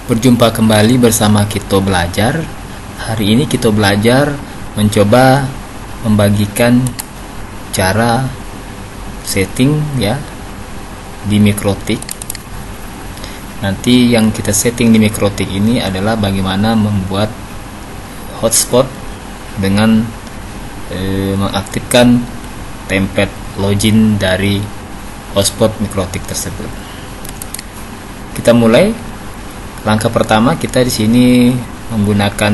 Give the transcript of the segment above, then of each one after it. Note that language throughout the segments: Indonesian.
Berjumpa kembali bersama Kito Belajar. Hari ini Kito Belajar mencoba membagikan cara setting ya di Mikrotik. Nanti yang kita setting di Mikrotik ini adalah bagaimana membuat hotspot dengan mengaktifkan template login dari hotspot Mikrotik tersebut. Kita mulai. Langkah pertama, kita di sini menggunakan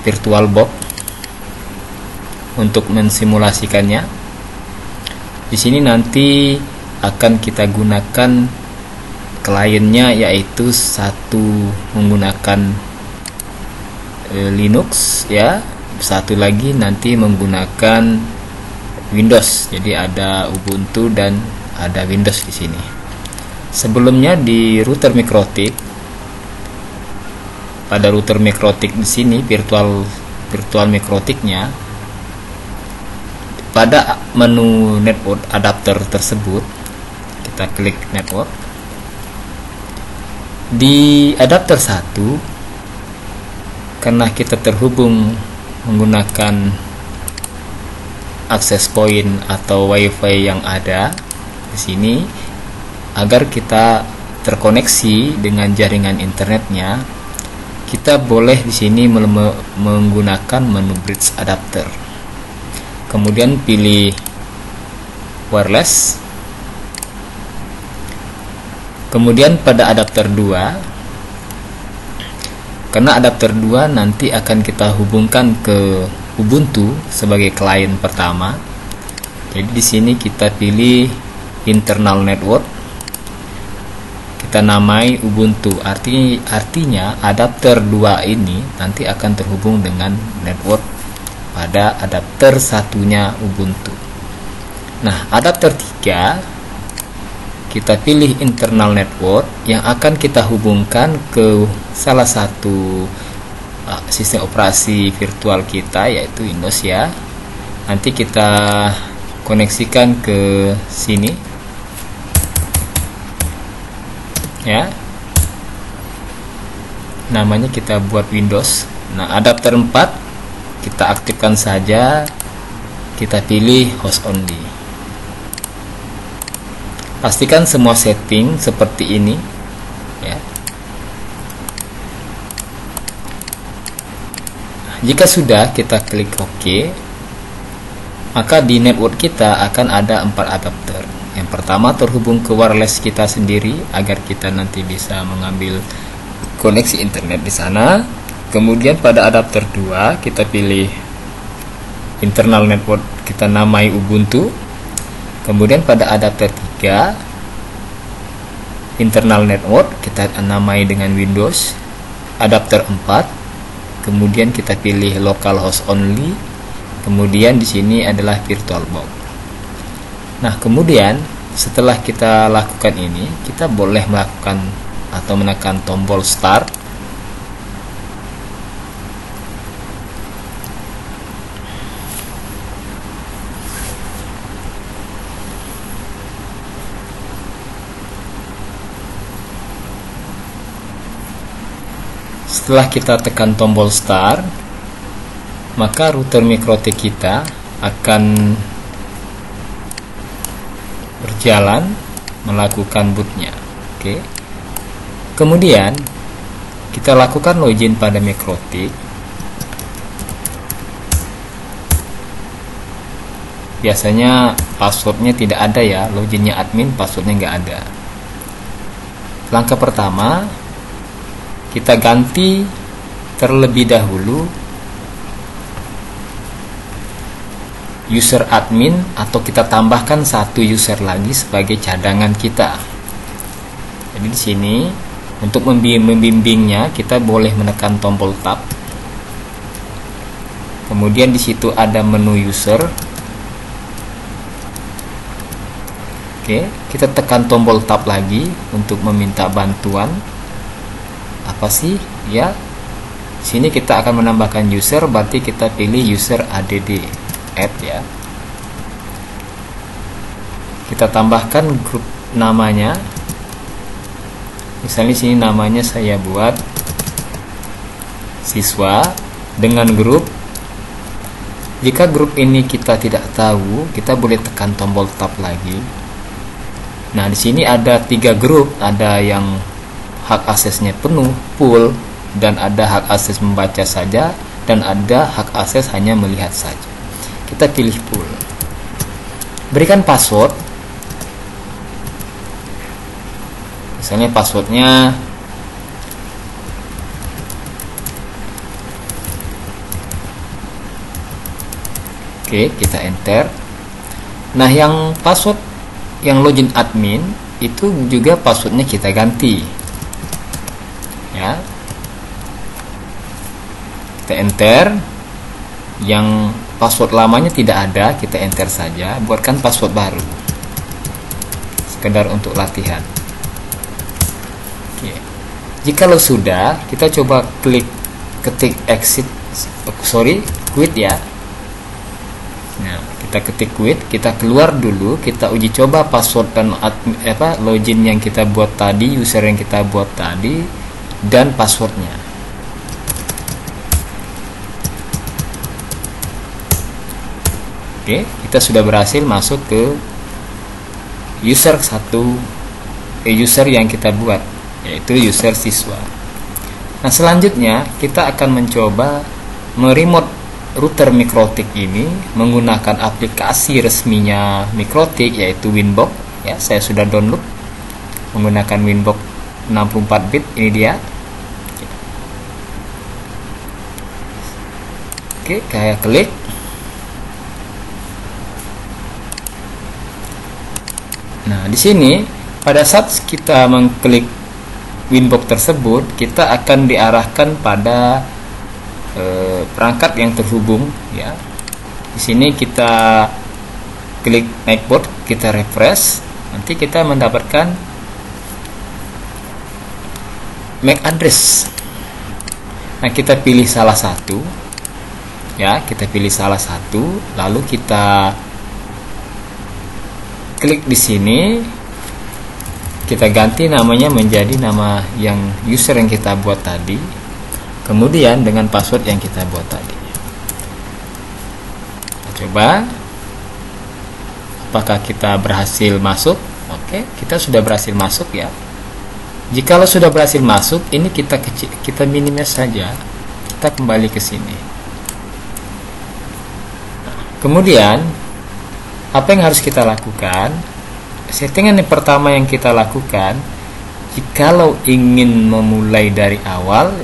VirtualBox untuk mensimulasikannya. Di sini nanti akan kita gunakan kliennya, yaitu satu menggunakan Linux ya, satu lagi nanti menggunakan Windows. Jadi ada Ubuntu dan ada Windows di sini. Sebelumnya di router Mikrotik, pada router Mikrotik di sini virtual Mikrotiknya, pada menu network adapter tersebut kita klik network. Di adapter 1, karena kita terhubung menggunakan access point atau WiFi yang ada di sini, agar kita terkoneksi dengan jaringan internetnya, kita boleh di sini menggunakan menu bridge adapter. Kemudian pilih wireless. Kemudian pada adapter 2, karena adapter 2 nanti akan kita hubungkan ke Ubuntu sebagai klien pertama. Jadi di sini kita pilih internal network. Kita namai Ubuntu, artinya adapter 2 ini nanti akan terhubung dengan network pada adapter satunya Ubuntu. Nah, adapter 3 kita pilih internal network yang akan kita hubungkan ke salah satu sistem operasi virtual kita, yaitu Windows ya. Nanti kita koneksikan ke sini ya, namanya kita buat Windows. Nah, adapter 4 kita aktifkan saja, kita pilih host only. Pastikan semua setting seperti ini ya. Jika sudah, kita klik OK, maka di network kita akan ada 4 adapter. Yang pertama terhubung ke wireless kita sendiri agar kita nanti bisa mengambil koneksi internet di sana. Kemudian pada adapter 2 kita pilih internal network, kita namai Ubuntu. Kemudian pada adapter 3 internal network kita namai dengan Windows. Adapter 4 kemudian kita pilih local host only. Kemudian di sini adalah VirtualBox. Nah, kemudian setelah kita lakukan ini, kita boleh melakukan atau menekan tombol start. Setelah kita tekan tombol start, maka router Mikrotik kita akan berjalan melakukan bootnya. Oke. Kemudian kita lakukan login pada Mikrotik. Biasanya passwordnya tidak ada ya, loginnya admin, passwordnya nggak ada. Langkah pertama, kita ganti terlebih dahulu user admin, atau kita tambahkan satu user lagi sebagai cadangan kita. Jadi di sini untuk membimbingnya kita boleh menekan tombol tab. Kemudian di situ ada menu user. Oke, kita tekan tombol tab lagi untuk meminta bantuan. Apa sih? Ya. Di sini kita akan menambahkan user, berarti kita pilih user add add ya. Kita tambahkan grup namanya. Misalnya sini namanya saya buat siswa dengan grup. Jika grup ini kita tidak tahu, kita boleh tekan tombol tab lagi. Nah, di sini ada 3 grup, ada yang hak aksesnya penuh, full, dan ada hak akses membaca saja, dan ada hak akses hanya melihat saja. Kita pilih full. Berikan password. Misalnya passwordnya oke, kita enter. Nah, yang password yang login admin itu juga passwordnya kita ganti ya. Kita enter. Yang password lamanya tidak ada, kita enter saja. Buatkan password baru, sekedar untuk latihan. Oke. Jikalau sudah, kita coba ketik quit ya. Nah, kita ketik quit, kita keluar dulu, kita uji coba password dan login yang kita buat tadi, user yang kita buat tadi, dan passwordnya. Oke, kita sudah berhasil masuk ke user yang kita buat, yaitu user siswa. Nah, selanjutnya kita akan mencoba meremote router Mikrotik ini menggunakan aplikasi resminya Mikrotik, yaitu Winbox ya. Saya sudah download menggunakan Winbox 64 bit. Ini dia. Oke, saya klik. Nah, di sini pada saat kita mengklik Winbox tersebut, kita akan diarahkan pada perangkat yang terhubung ya. Di sini kita klik Nightbot, kita refresh, nanti kita mendapatkan MAC address. Nah, kita pilih salah satu ya, kita pilih salah satu, lalu kita klik di sini, kita ganti namanya menjadi nama yang user yang kita buat tadi, kemudian dengan password yang kita buat tadi. Kita coba apakah kita berhasil masuk. Oke, kita sudah berhasil masuk ya. Jikalau sudah berhasil masuk, ini kita minimize saja, kita kembali ke sini. Kemudian apa yang harus kita lakukan? Settingan yang pertama yang kita lakukan, jikalau ingin memulai dari awal,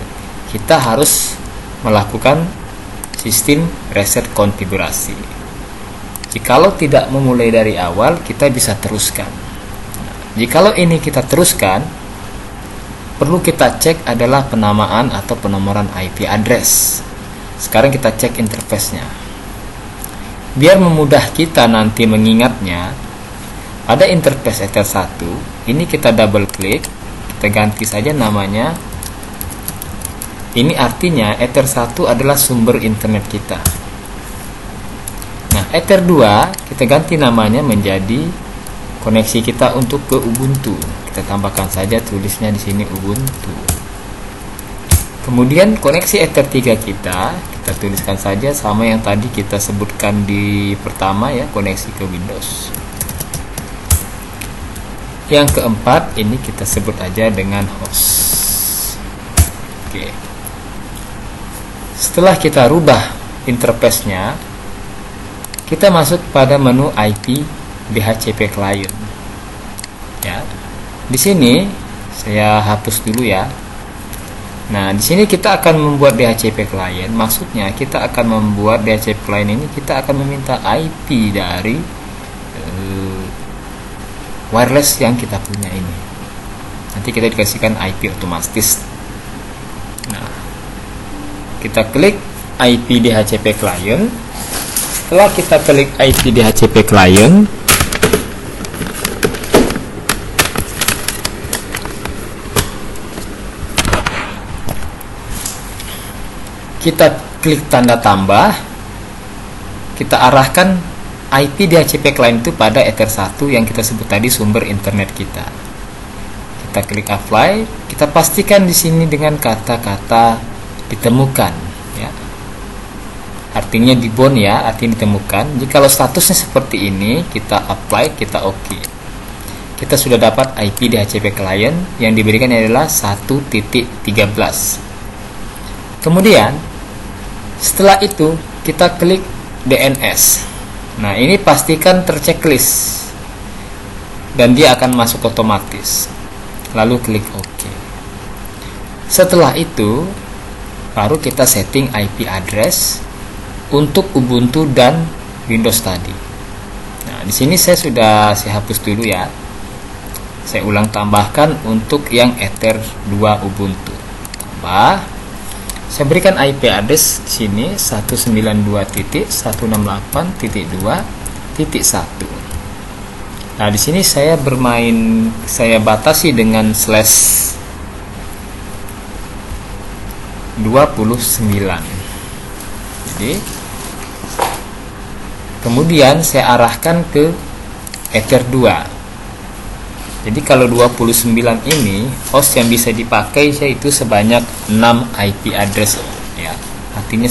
kita harus melakukan sistem reset konfigurasi. Jikalau tidak memulai dari awal, kita bisa teruskan. Jikalau ini kita teruskan, perlu kita cek adalah penamaan atau penomoran IP address. Sekarang kita cek interface-nya. Biar memudah kita nanti mengingatnya, pada interface Ether 1 ini kita double klik, kita ganti saja namanya. Ini artinya Ether 1 adalah sumber internet kita. Nah, Ether 2 kita ganti namanya menjadi koneksi kita untuk ke Ubuntu. Kita tambahkan saja tulisnya di sini Ubuntu. Kemudian koneksi Ether 3 kita tuliskan saja sama yang tadi kita sebutkan di pertama ya, koneksi ke Windows. Yang keempat ini kita sebut aja dengan host. Oke. Setelah kita rubah interface-nya, kita masuk pada menu IP DHCP client. Ya. Di sini saya hapus dulu ya. Nah, di sini kita akan membuat DHCP client. Maksudnya kita akan membuat DHCP client ini, kita akan meminta IP dari wireless yang kita punya ini. Nanti kita dikasihkan IP otomatis. Nah, kita klik IP DHCP client. Setelah kita klik IP DHCP client, kita klik tanda tambah, kita arahkan IP DHCP client itu pada Ether 1 yang kita sebut tadi sumber internet kita. kita klik apply, kita pastikan di sini dengan kata-kata ditemukan, ya. Artinya di bound, ya, artinya ditemukan. Jikalau statusnya seperti ini, kita apply, kita OK. Kita sudah dapat IP DHCP client yang diberikan adalah 1.13. Kemudian setelah itu kita klik DNS. Nah, ini pastikan terchecklist dan dia akan masuk otomatis. Lalu klik OK. Setelah itu baru kita setting IP address untuk Ubuntu dan Windows tadi. Nah, di sini saya hapus dulu, ya. Saya ulang tambahkan untuk yang Ether 2 Ubuntu. Tambah. Saya berikan IP address di sini 192.168.2.1. Nah, di sini saya batasi dengan /29. Jadi, kemudian saya arahkan ke Ether 2. Jadi kalau 29 ini host yang bisa dipakai yaitu sebanyak 6 IP address, ya. Artinya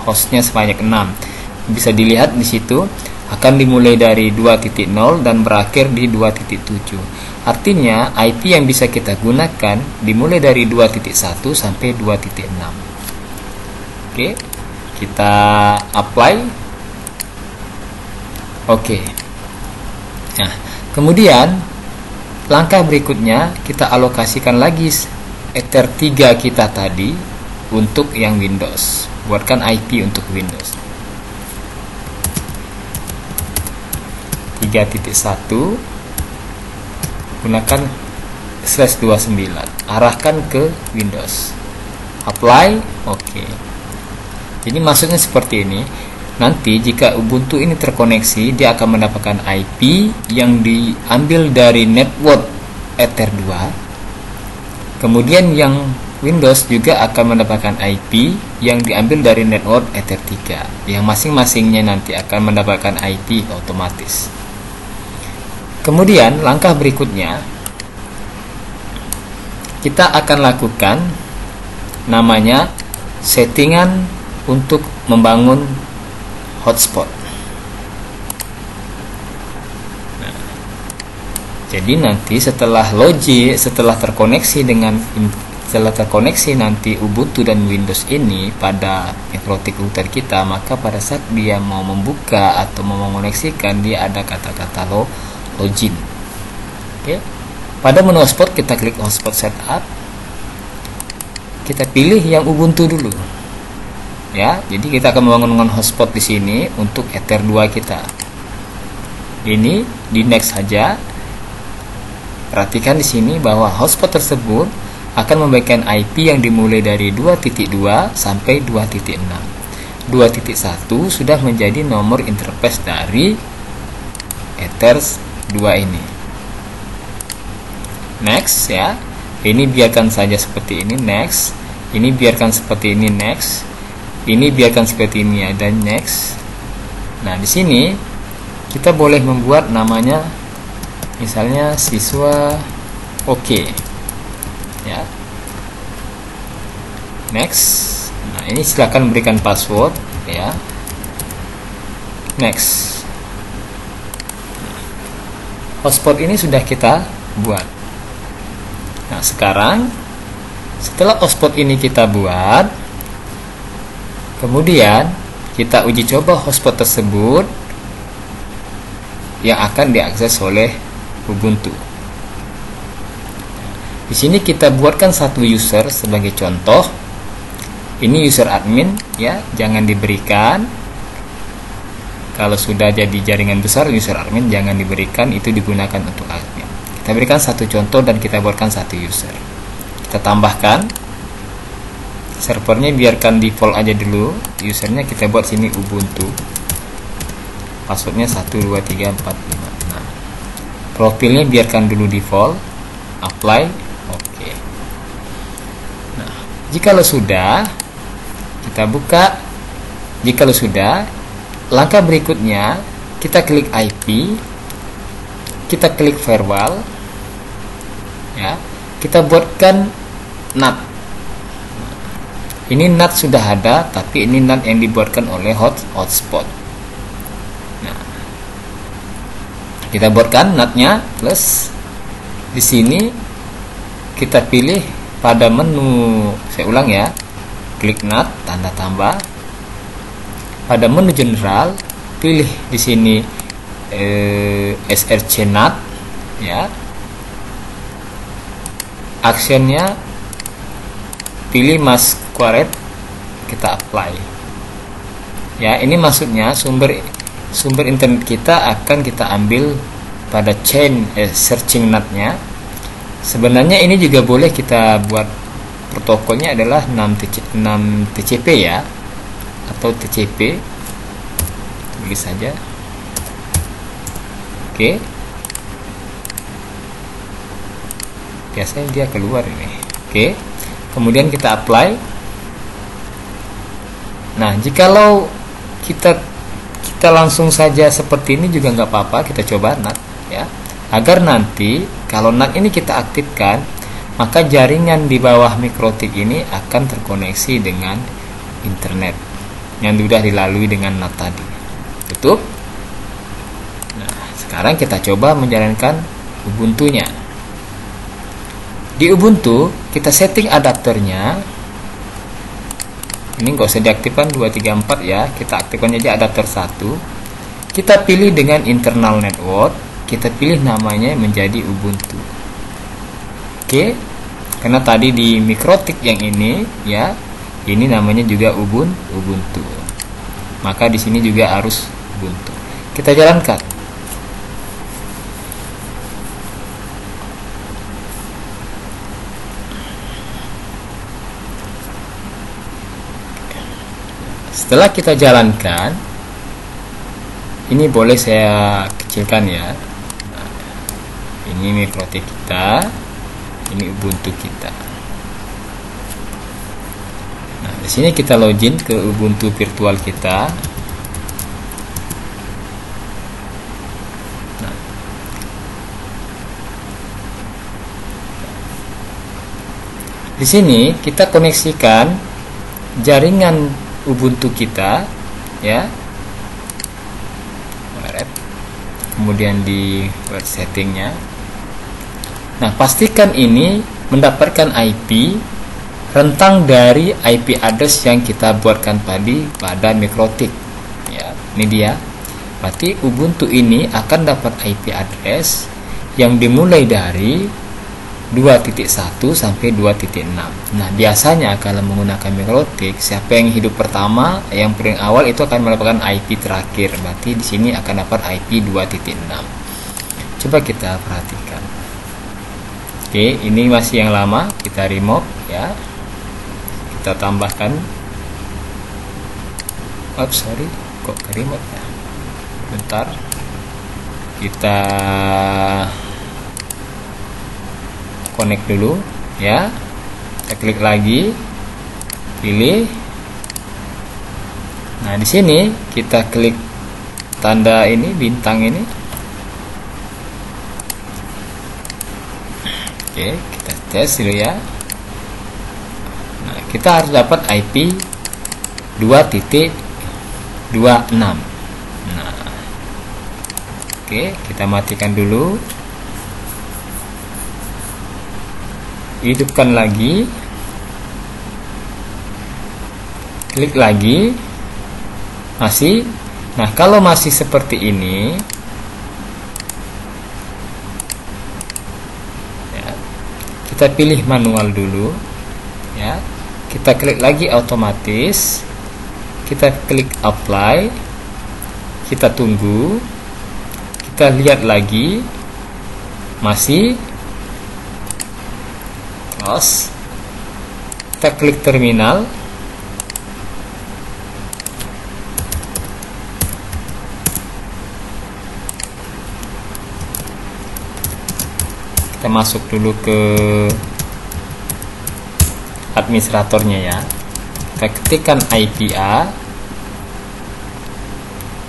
hostnya sebanyak 6. Bisa dilihat di situ akan dimulai dari 2.0 dan berakhir di 2.7. Artinya IP yang bisa kita gunakan dimulai dari 2.1 sampai 2.6. Oke, kita apply. Oke. Nah, kemudian langkah berikutnya kita alokasikan lagi Ether 3 kita tadi untuk yang Windows. Buatkan IP untuk Windows 3.1, gunakan /29, arahkan ke Windows, apply, OK. Jadi maksudnya seperti ini. Nanti jika Ubuntu ini terkoneksi, dia akan mendapatkan IP yang diambil dari network Ether 2. Kemudian yang Windows juga akan mendapatkan IP yang diambil dari network Ether 3, yang masing-masingnya nanti akan mendapatkan IP otomatis. Kemudian langkah berikutnya kita akan lakukan namanya settingan untuk membangun hotspot. Nah, jadi nanti setelah terkoneksi nanti Ubuntu dan Windows ini pada network router kita, maka pada saat dia mau membuka atau mau mengoneksikan, dia ada kata-kata login. Oke. Pada menu hotspot kita klik hotspot setup. Kita pilih yang Ubuntu dulu. Ya, jadi kita akan membangun hotspot di sini untuk Ether 2 kita. Ini di next saja. Perhatikan di sini bahwa hotspot tersebut akan memberikan IP yang dimulai dari 2.2 sampai 2.6. 2.1 sudah menjadi nomor interface dari Ether 2 ini. Next, ya. Ini biarkan saja seperti ini, next. Ini biarkan seperti ini, next. Ini biarkan seperti ini, ada next. Nah, di sini kita boleh membuat namanya misalnya siswa OK. Ya. Next. Nah, ini silakan berikan password, ya. Next. Hotspot ini sudah kita buat. Nah, sekarang setelah hotspot ini kita buat, kemudian kita uji coba hotspot tersebut yang akan diakses oleh Ubuntu. Di sini kita buatkan satu user sebagai contoh. Ini user admin, ya, jangan diberikan. Kalau sudah jadi jaringan besar, user admin jangan diberikan, itu digunakan untuk admin. Kita berikan satu contoh dan kita buatkan satu user. Kita tambahkan servernya, biarkan default aja dulu. Usernya kita buat sini Ubuntu. Passwordnya 12345. Nah, profilnya biarkan dulu default. Apply, OK. Nah, jikalau sudah, kita buka. Jikalau sudah, langkah berikutnya kita klik IP, kita klik firewall, ya. kita buatkan NAT. Ini NAT sudah ada, tapi ini NAT yang dibuatkan oleh hotspot. Nah, kita buatkan NAT-nya, plus di sini kita pilih pada menu, saya ulang ya, klik NAT tanda tambah. Pada menu general, pilih di sini src NAT ya. Actionnya pilih Masquerade, kita apply ya. Ini maksudnya sumber internet kita akan kita ambil pada chain searching NAT-nya. Sebenarnya ini juga boleh kita buat protokolnya adalah 6 TCP ya, atau TCP, tulis saja. Oke, biasanya dia keluar ini. Oke, kemudian kita apply. Nah, jikalau kita langsung saja seperti ini juga nggak apa-apa, kita coba NAT ya, agar nanti kalau NAT ini kita aktifkan, maka jaringan di bawah mikrotik ini akan terkoneksi dengan internet yang sudah dilalui dengan NAT tadi. Tutup. Nah, sekarang kita coba menjalankan Ubuntu-nya. Di Ubuntu kita setting adapternya. Ini nggak usah diaktifkan 234 ya, kita aktifkan aja adapter 1. Kita pilih dengan internal network, kita pilih namanya menjadi Ubuntu. Oke, karena tadi di mikrotik yang ini ya, ini namanya juga Ubuntu. Maka di sini juga harus Ubuntu. Kita jalankan. Setelah kita jalankan, ini boleh saya kecilkan ya. Nah, ini mikrotik kita, ini Ubuntu kita. Nah, di sini kita login ke Ubuntu virtual kita. Nah, di sini kita koneksikan jaringan Ubuntu kita ya. Kemudian di web settingnya. Nah, pastikan ini mendapatkan IP rentang dari IP address yang kita buatkan tadi pada mikrotik ya. Ini dia. Berarti Ubuntu ini akan dapat IP address yang dimulai dari 2.1 sampai 2.6. Nah, biasanya kalau menggunakan mikrotik, siapa yang hidup pertama, yang paling awal itu akan mendapatkan IP terakhir. Berarti di sini akan dapat IP 2.6. Coba kita perhatikan. Oke, ini masih yang lama, kita remove ya. Kita tambahkan. Sorry, kok ke remote ya? Bentar. Kita connect dulu ya. Kita klik lagi, pilih. Nah, di sini kita klik tanda ini, bintang ini. Oke, kita tes dulu ya. Nah, kita harus dapat IP 2.26. Nah, oke, kita matikan dulu. Hidupkan lagi, klik lagi, masih. Nah, kalau masih seperti ini ya, kita pilih manual dulu ya. Kita klik lagi otomatis, kita klik apply, kita tunggu, kita lihat lagi, masih. Close. Kita klik terminal. Kita masuk dulu ke administratornya ya. Kita ketikkan IPA.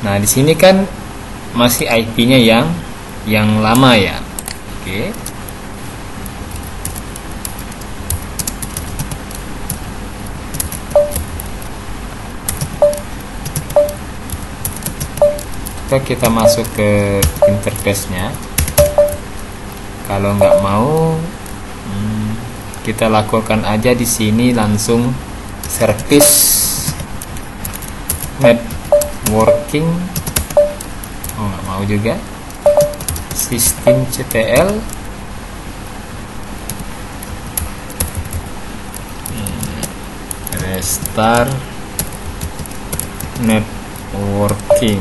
Nah, di sini kan masih IP-nya yang lama ya. Oke. atau kita masuk ke interface-nya. Kalau nggak mau, kita lakukan aja di sini langsung service networking. Oh, nggak mau juga. Sistem CTL. Restart networking.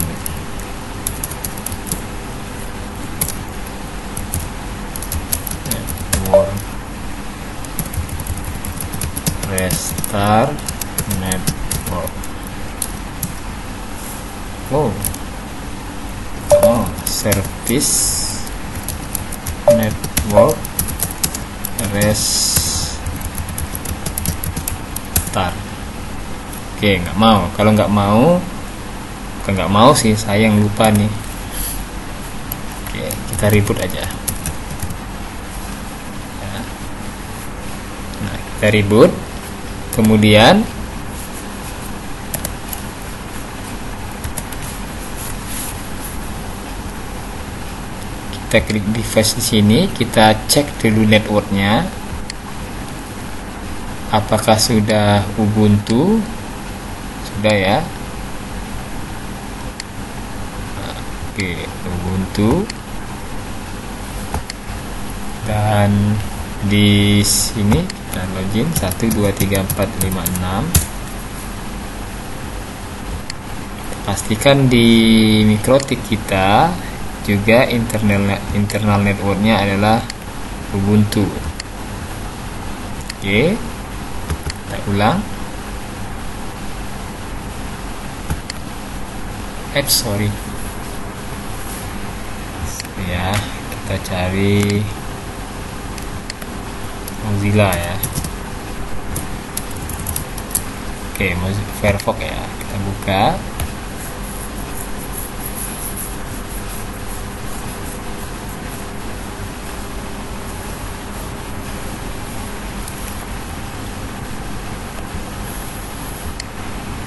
Restart network. Service network restart. Oke, nggak mau. Kalau nggak mau, bukan nggak mau sih, saya yang lupa nih. Oke, kita reboot aja. Nah, kita reboot. Kemudian kita klik device di sini, kita cek dulu networknya, apakah sudah Ubuntu. Sudah ya. Oke, Ubuntu. Dan di sini kita login 1 2 3 4 5 6. Pastikan di MikroTik kita juga internal networknya adalah Ubuntu. Oke, kita ulang. Sorry ya, kita cari Mozilla ya. Oke, Mozilla Firefox ya, kita buka.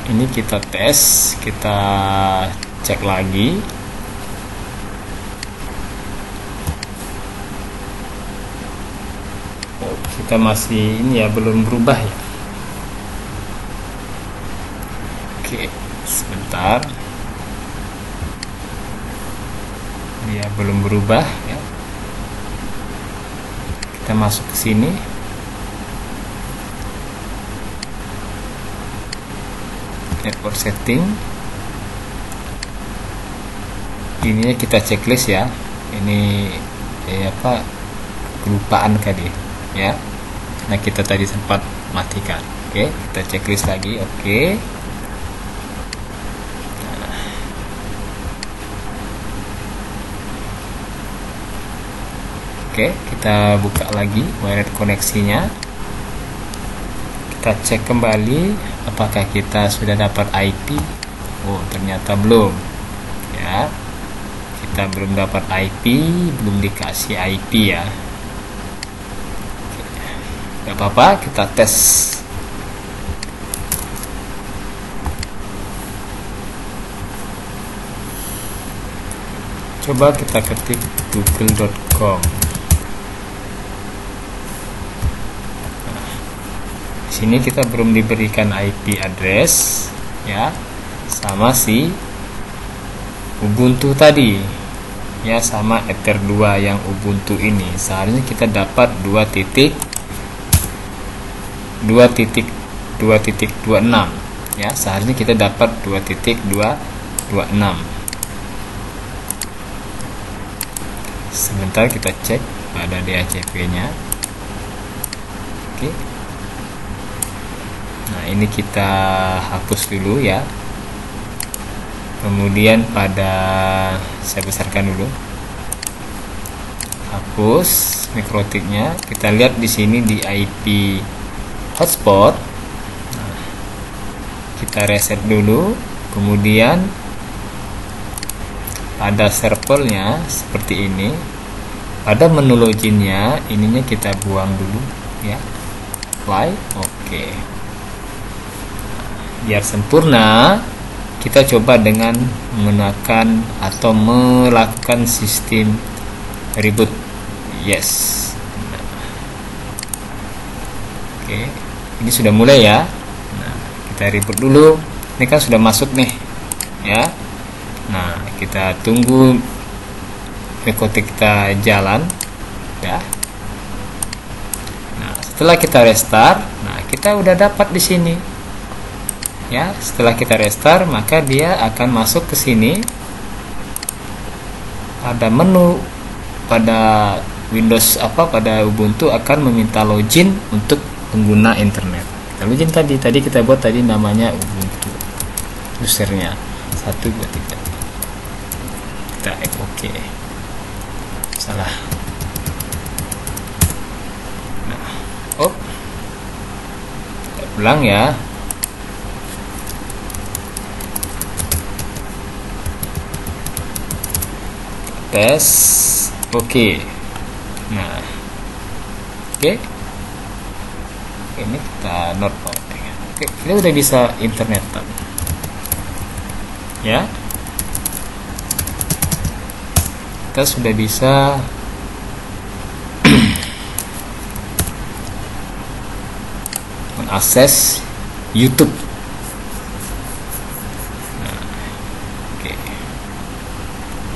Ini kita tes, kita cek lagi. Kita masih ini ya, belum berubah ya. Oke, sebentar. Dia belum berubah ya. Kita masuk ke sini. Network setting. Ininya kita checklist ya. Ini apa, kelupaan tadi ya. Nah, kita tadi sempat matikan. Oke, kita checklist lagi. Oke. Oke, kita buka lagi wired koneksinya. Kita cek kembali apakah kita sudah dapat IP. Oh, ternyata belum ya. Kita belum dapat IP, belum dikasih IP ya. Gak apa-apa, kita tes. Coba kita ketik google.com. Sini kita belum diberikan IP address ya, sama si Ubuntu tadi ya, sama Ether 2 yang Ubuntu ini. Seharusnya kita dapat 2.2.26 ya, seharusnya kita dapat 2.226. Sebentar kita cek pada DHCP nya. Oke. Nah, ini kita hapus dulu ya. Kemudian saya besarkan dulu. Hapus MikroTiknya. Kita lihat di sini di IP hotspot. Nah, kita reset dulu. Kemudian pada servernya seperti ini. Pada menu loginnya, ininya kita buang dulu ya. Apply. Oke. Biar sempurna, kita coba dengan menggunakan atau melakukan sistem reboot. Yes. Oke, ini sudah mulai ya. Nah, kita reboot dulu. Ini kan sudah masuk nih, ya. Nah, kita tunggu Mekotik kita jalan, ya. Nah, setelah kita restart, nah kita udah dapat di sini, ya. Setelah kita restart, maka dia akan masuk ke sini. Pada menu pada Windows pada Ubuntu akan meminta login untuk pengguna internet. Kita login tadi kita buat tadi namanya Ubuntu usernya 1 2 3. Kita oke. Salah. Nah, kita ulang ya. Tes. Oke. Nah, oke. Ini kita not oke, kita udah bisa internetan, ya. Kita sudah bisa mengakses YouTube. Nah, oke,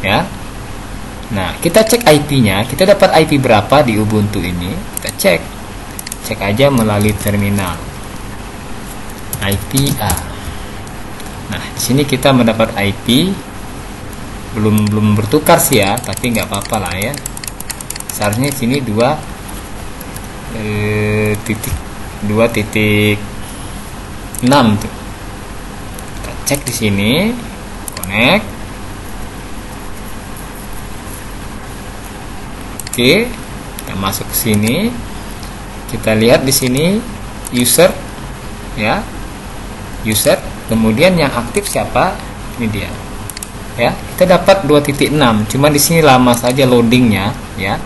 ya. Nah, kita cek IP-nya, kita dapat IP berapa di Ubuntu ini? Kita cek aja melalui terminal IP A. Nah, di sini kita mendapat IP, belum bertukar sih ya, tapi nggak apa-apa lah ya. Seharusnya sini 2.6 tuh. Kita cek di sini, connect. Oke, kita masuk ke sini. Kita lihat di sini user, ya, user. Kemudian yang aktif siapa? Ini dia, ya. Kita dapat 2.6. Cuma di sini lama saja loadingnya, ya.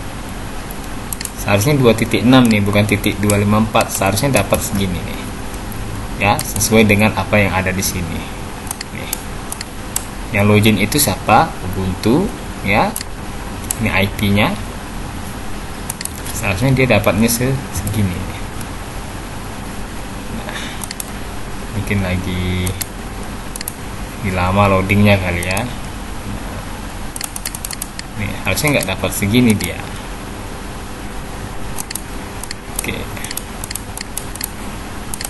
Seharusnya 2.6 nih, bukan .254. Seharusnya dapat segini nih, ya, sesuai dengan apa yang ada di sini. Nih. Yang login itu siapa? Ubuntu, ya. Ini IP-nya. Seharusnya dia dapatnya segini. Nah, mungkin lagi lama loadingnya kali ya. Nih, harusnya nggak dapat segini dia. Oke,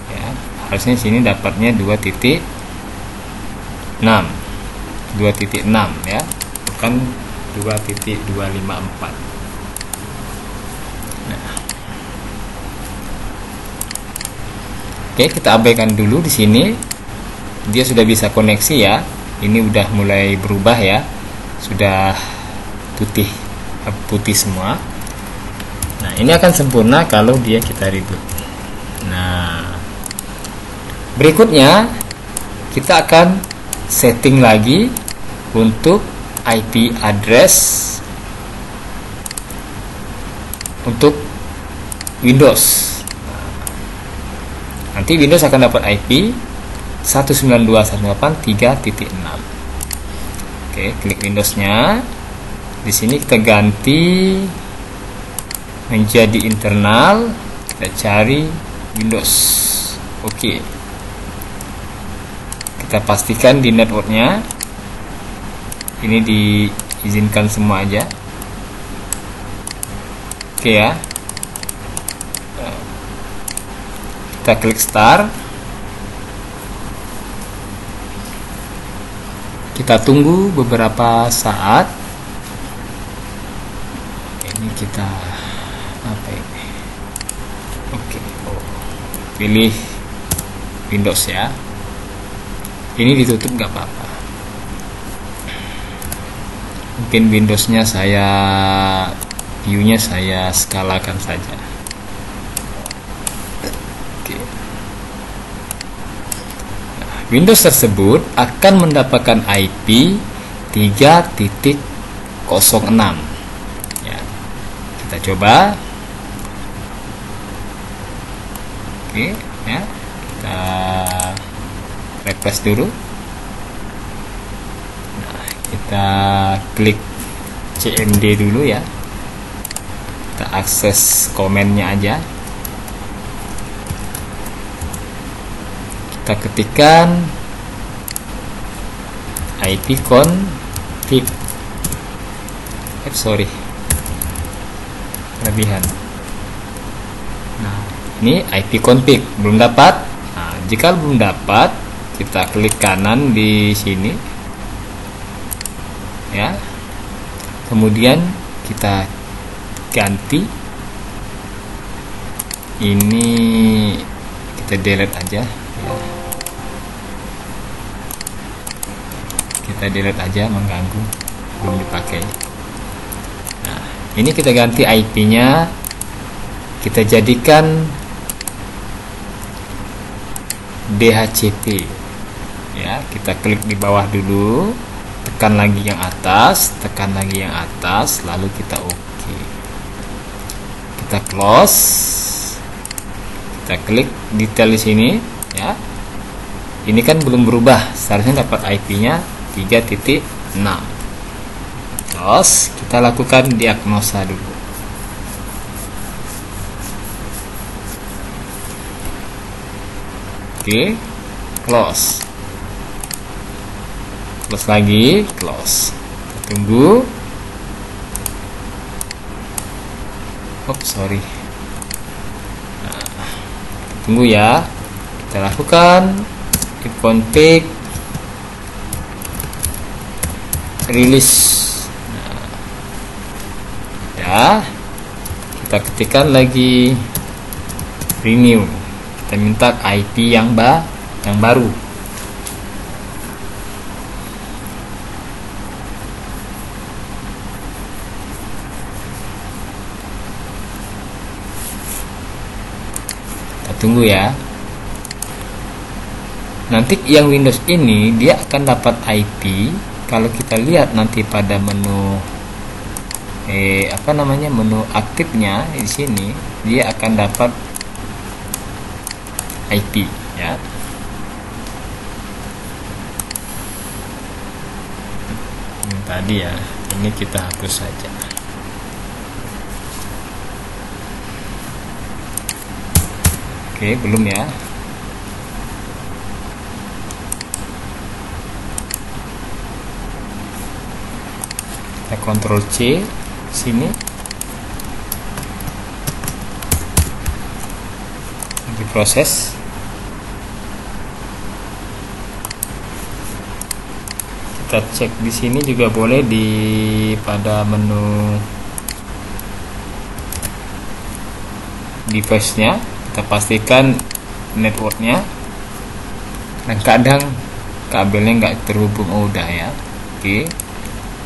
ya, harusnya sini dapatnya 2.6 ya, bukan 2.254. Oke, kita abaikan dulu di sini. Dia sudah bisa koneksi ya. Ini udah mulai berubah ya. Sudah putih semua. Nah, ini akan sempurna kalau kita reboot. Nah, berikutnya kita akan setting lagi untuk IP address untuk Windows. Nanti Windows akan dapat IP 192.168.3.6. Oke, klik Windowsnya. Di sini kita ganti menjadi internal. Kita cari Windows. Oke. Kita pastikan di networknya ini diizinkan semua aja. Oke ya. Kita klik start. Kita tunggu beberapa saat. Ini kita apa ini? Oke. Pilih Windows ya. Ini ditutup nggak apa-apa. Mungkin Windowsnya view-nya saya skalakan saja. Windows tersebut akan mendapatkan IP 3.06 ya. Kita coba. Oke ya, kita refresh dulu. kita klik CMD dulu ya, kita akses komennya aja, kita ketikkan IP config, kelebihan. Nah, ini IP config belum dapat. Nah, jika belum dapat, kita klik kanan di sini ya, kemudian kita ganti ini, kita delete aja ya. Kita delete aja, mengganggu, belum dipakai. Nah, ini kita ganti IP-nya, kita jadikan DHCP ya. Kita klik di bawah dulu, tekan lagi yang atas, tekan lagi yang atas, lalu kita oke. Kita close, kita klik detail di sini ya. Ini kan belum berubah, seharusnya dapat IP-nya 3.6. Terus kita lakukan diagnosa dulu. Oke, close lagi, close. Kita tunggu. Nah, tunggu ya. Kita lakukan config release. Nah, ya, kita ketikkan lagi renew. Kita minta IP yang baru. Kita tunggu ya. Nanti yang Windows ini dia akan dapat IP. Kalau kita lihat nanti pada menu menu aktifnya di sini, dia akan dapat IP ya. Ini tadi ya, ini kita hapus saja. Oke, belum ya. Kita Ctrl C sini, diproses. Kita cek di sini juga boleh di pada menu device-nya, kita pastikan networknya, dan kadang kabelnya nggak terhubung. Udah ya. Oke,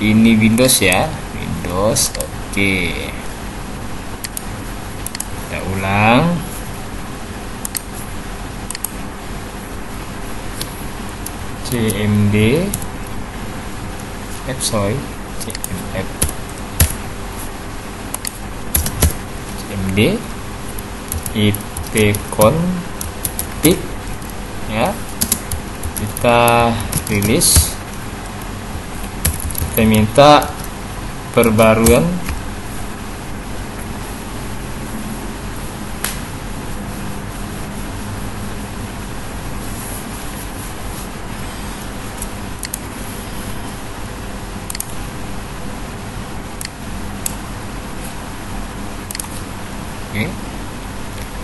ini Windows ya, Windows. Oke, kita ulang. CMD CMD IP config ya, kita rilis, kita minta perbaruan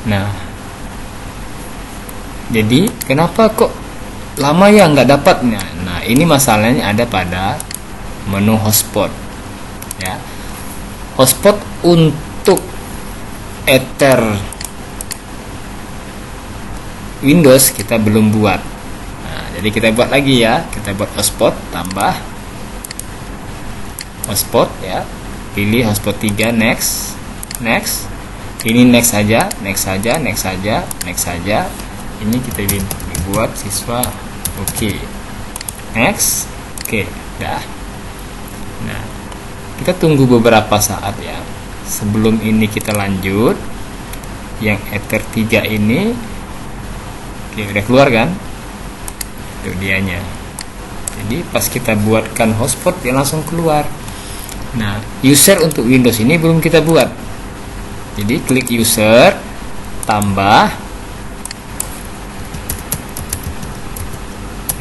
Nah, jadi kenapa kok lama ya nggak dapatnya? Nah, ini masalahnya ada pada menu hotspot ya. Hotspot untuk Ether Windows kita belum buat. Nah, jadi kita buat lagi ya. Kita buat hotspot, tambah hotspot ya. Pilih hotspot 3, next. Ini next saja. Ini kita buat siswa. Oke. Next. Oke, dah. Nah, kita tunggu beberapa saat ya. Sebelum ini kita lanjut. Yang Ether 3 ini. Oke, udah keluar kan? Itu dianya. Oke. Jadi pas kita buatkan hotspot dia langsung keluar. Nah, user untuk Windows ini belum kita buat. Jadi klik user, tambah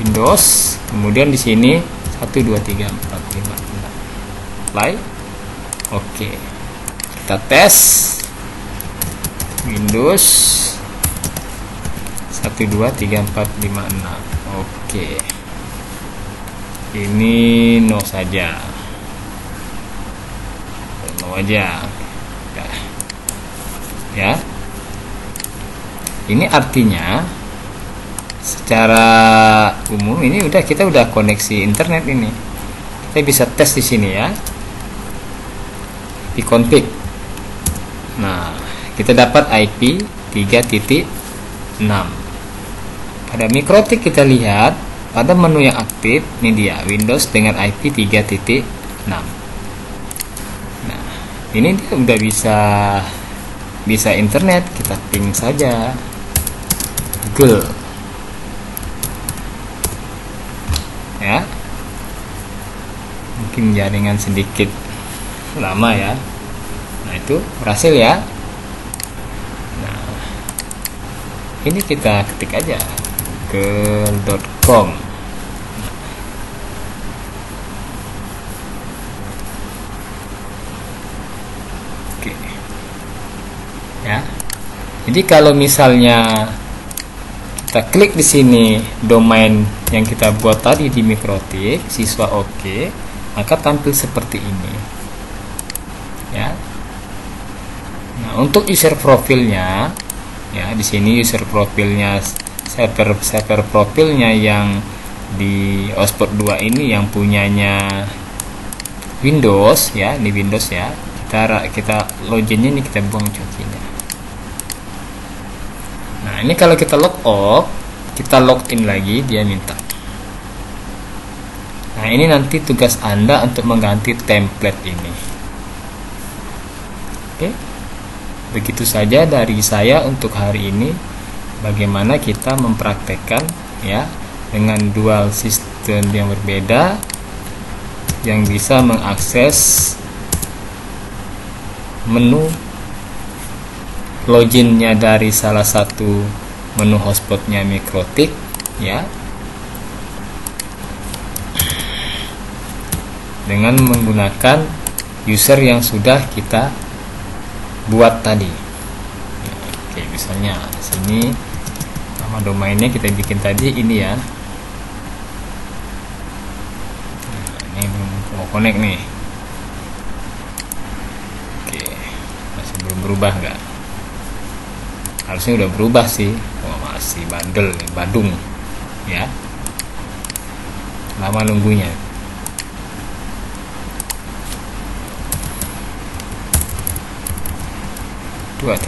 Windows, kemudian di sini 1 2 3 4 5 6. Apply. Oke. Kita tes Windows 1 2 3 4 5 6. Oke. Ini no saja. No aja. Ya. Ini artinya secara umum ini kita udah koneksi internet ini. Kita bisa tes di sini ya. Di config. Nah, kita dapat IP 3.6. Pada MikroTik kita lihat pada menu yang aktif ini dia Windows dengan IP 3.6. Nah, ini dia udah bisa internet, kita ping saja Google ya. Mungkin jaringan sedikit lama ya. Nah, itu berhasil ya. Nah, ini kita ketik aja google.com. Oke. Ya. Jadi kalau misalnya kita klik di sini domain yang kita buat tadi di MikroTik, siswa oke, maka tampil seperti ini. Ya. Nah, untuk user profilnya ya, di sini user profilnya server profilnya yang di hotspot 2 ini yang punyanya Windows ya, ini Windows ya. Kita loginnya ini, kita buang cokinya. Nah, ini kalau kita log off, kita login lagi, dia minta. Nah, ini nanti tugas Anda untuk mengganti template ini. Oke. Begitu saja dari saya untuk hari ini, bagaimana kita mempraktekkan ya dengan dual sistem yang berbeda yang bisa mengakses menu loginnya dari salah satu menu hotspotnya MikroTik ya, dengan menggunakan user yang sudah kita buat tadi. Oke, misalnya sini nama domainnya kita bikin tadi ini ya. Nah, ini mau connect nih. Oke, masih belum berubah nggak? Harusnya udah berubah sih. Oh, masih bandel nih, Badung ya. Lama nunggunya. Oke.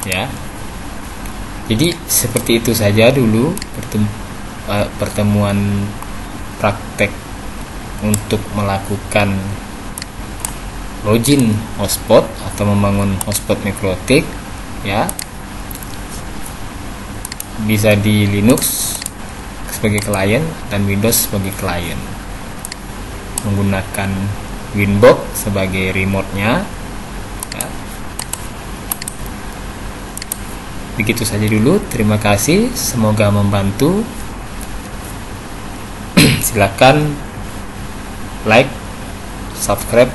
Ya. Jadi seperti itu saja dulu pertemuan praktek untuk melakukan login hotspot atau membangun hotspot MikroTik ya. Bisa di Linux sebagai klien dan Windows sebagai klien, menggunakan Winbox sebagai remote-nya ya. Begitu saja dulu, terima kasih, semoga membantu. Silakan like, subscribe,